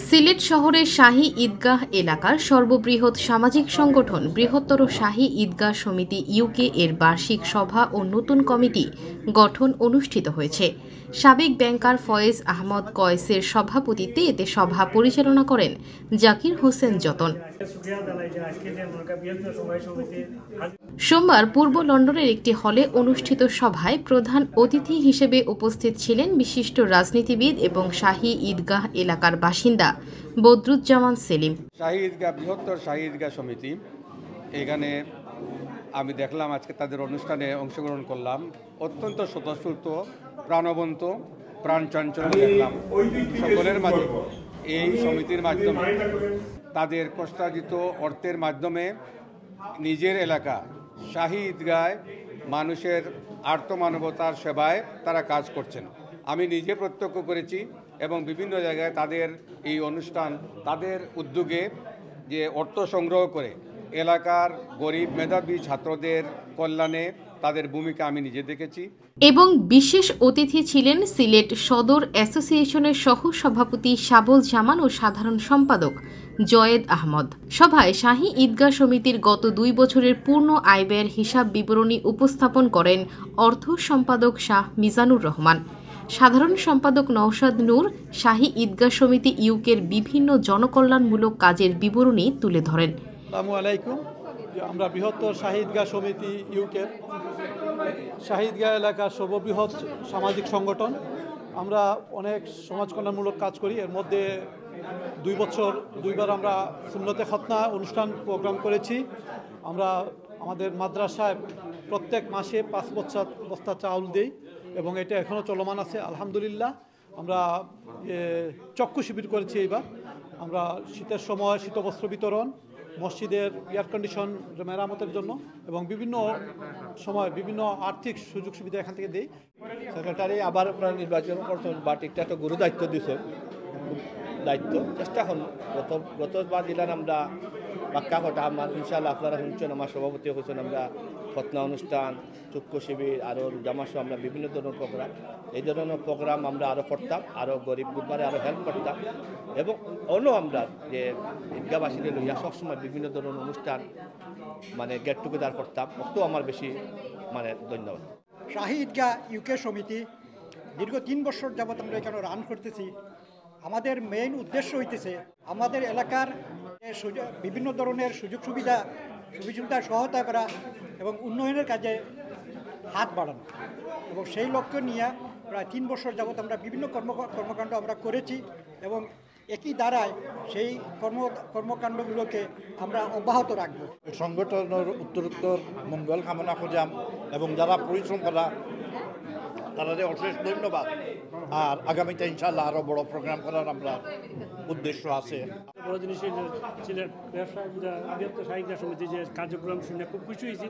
সিলেট শহরের শাহী ঈদগাহ এলাকার সর্ববৃহৎ সামাজিক সংগঠন বৃহত্তর শাহী ঈদগাহ সমিতি ইউকে এর বার্ষিক সভা ও নতুন কমিটি গঠন অনুষ্ঠিত হয়েছে। সাবেক ব্যাংকার ফয়েজ আহমদ কয়েসের সভাপতিত্বে এতে সভা পরিচালনা করেন জাকির হোসেন যতন। সোমবার পূর্ব লন্ডনের একটি হলে অনুষ্ঠিত সভায় প্রধান অতিথি হিসেবে উপস্থিত ছিলেন বিশিষ্ট রাজনীতিবিদ এবং শাহী ঈদগাহ এলাকার বাসিন্দা বদরুজ্জামান সেলিম। শাহী ঈদগাহ বৃহত্তর শাহী ঈদগাহ সমিতি, এখানে আমি দেখলাম আজকে তাদের অনুষ্ঠানে অংশগ্রহণ করলাম, অত্যন্ত স্বতঃস্ফূর্ত, প্রাণবন্ত, প্রাণচঞ্চল দেখলাম। সকলের মাঝে এই সমিতির মাধ্যমে তাদের কষ্টার্জিত অর্থের মাধ্যমে নিজের এলাকা শাহী ঈদগায় মানুষের আর্তমানবতার সেবায় তারা কাজ করছেন। আমি নিজে প্রত্যক্ষ করেছি এবং বিভিন্ন জায়গায় তাদের এই অনুষ্ঠান, তাদের উদ্যোগে যে অর্থ সংগ্রহ করে এলাকার গরিব মেধাবী ছাত্রদের কল্যাণে তাদের ভূমিকা আমি নিজে দেখেছি। এবং বিশেষ অতিথি ছিলেন সিলেট সদর অ্যাসোসিয়েশনের সহ সভাপতি সাবল জামান ও সাধারণ সম্পাদক জয়েদ আহমদ। সভায় শাহী ঈদগাহ সমিতির গত 2 বছরের পূর্ণ আয় ব্যয়ের হিসাব বিবরণী উপস্থাপন করেন অর্থ সম্পাদক শাহ মিজানুর রহমান। সাধারণ সম্পাদক নওশাদ নূর শাহী ঈদগাহ সমিতি ইউকের বিভিন্ন জনকল্যাণমূলক কাজের বিবরণী তুলে ধরেন। আসসালামু আলাইকুম। আমরা বৃহত্তর শাহী ঈদগাহ সমিতি ইউকের শাহী ঈদগাহ এলাকার সর্ববৃহৎ সামাজিক সংগঠন। আমরা অনেক সমাজ কল্যাণমূলক কাজ করি। এর মধ্যে 2 বছর 2বার আমরা সুন্নতে খতনা অনুষ্ঠান প্রোগ্রাম করেছি। আমরা আমাদের মাদ্রাসায় প্রত্যেক মাসে 5 বস্তা চাউল দিই এবং এটা এখনও চলমান আছে আলহামদুলিল্লাহ। আমরা চক্ষু শিবির করেছি এইবার। আমরা শীতের সময় শীতবস্ত্র বিতরণ, মসজিদের এয়ার কন্ডিশন মেরামতের জন্য এবং বিভিন্ন সময় বিভিন্ন আর্থিক সুযোগ সুবিধা এখান থেকে দিই। সেক্রেটারি আবার আপনারা নির্বাচন করছেন বা ঠিকঠাক একটা গুরু দায়িত্ব দিচ্ছেন, দায়িত্ব চেষ্টা করুন। গতবার দিলেন আমরা বাক্কা ঘটা, আমার ইনশাআল্লাহ আপনারা শুনছেন, আমার সভাপতি হয়েছেন, আমরা খতনা অনুষ্ঠান, চক্ষু শিবির, আরও জামাসহ আমরা বিভিন্ন ধরনের প্রোগ্রাম, এই ধরনের প্রোগ্রাম আমরা আরও করতাম, আরও গরিব গুরবারে আরও হেল্প করতাম এবং অন্য আমরা যে ঈদগাহবাসীদের লইয়া সবসময় বিভিন্ন ধরনের অনুষ্ঠান মানে গেট টুগেদার করতাম। অত আমার বেশি ধন্যবাদ। শাহী ঈদগাহ ইউকে সমিতি দীর্ঘ 3 বছর যাবৎ আমরা এখানে রান করতেছি। আমাদের মেইন উদ্দেশ্য হইতেছে আমাদের এলাকার বিভিন্ন ধরনের সুযোগ সুবিধা সহায়তা করা এবং উন্নয়নের কাজে হাত বাড়ানো, এবং সেই লক্ষ্য নিয়ে প্রায় 3 বছর যাবৎ আমরা বিভিন্ন কর্মকাণ্ড আমরা করেছি এবং একই দ্বারায় সেই কর্মকাণ্ডগুলোকে আমরা অব্যাহত রাখব। সংগঠনের উত্তরোত্তর মঙ্গল কামনা করিলাম এবং যারা পরিশ্রম করা তাদের অশেষ ধন্যবাদ। আর আগামীতে ইনশাআল্লাহ আরও বড় প্রোগ্রাম করার আমরা উদ্দেশ্য আছে। বড় জিনিস সিলেট বৃহত্তর শাহী ঈদগাহ সমিতি যে কার্যক্রম শুনে খুব খুশি হয়েছি।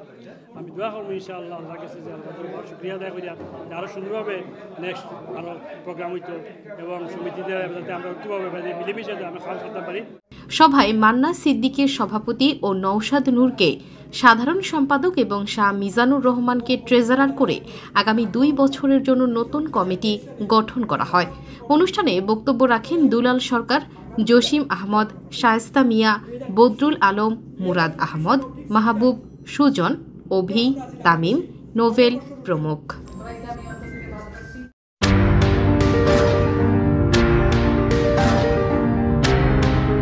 আমি দোয়া করবো ইনশাআল্লাহ আল্লাহর কাছে যে আল্লাহ বড় শুকরিয়া আদায় করিয়া আরও সুন্দরভাবে নেক্সট আরও প্রোগ্রাম হইতো এবং সমিতিদের যাতে আমরা ঐক্যভাবে মিলেমিশে আমরা কাজ করতে পারি। সভায় মান্না সিদ্দিকের সভাপতি ও নওশাদ নূরকে সাধারণ সম্পাদক এবং শাহ মিজানুর রহমানকে ট্রেজারার করে আগামী 2 বছরের জন্য নতুন কমিটি গঠন করা হয়। অনুষ্ঠানে বক্তব্য রাখেন দুলাল সরকার, জসিম আহমদ, শায়েস্তা মিয়া, বদরুল আলম, মুরাদ আহমদ, মাহবুব, সুজন, অভি, তামিম, নোভেল প্রমুখ।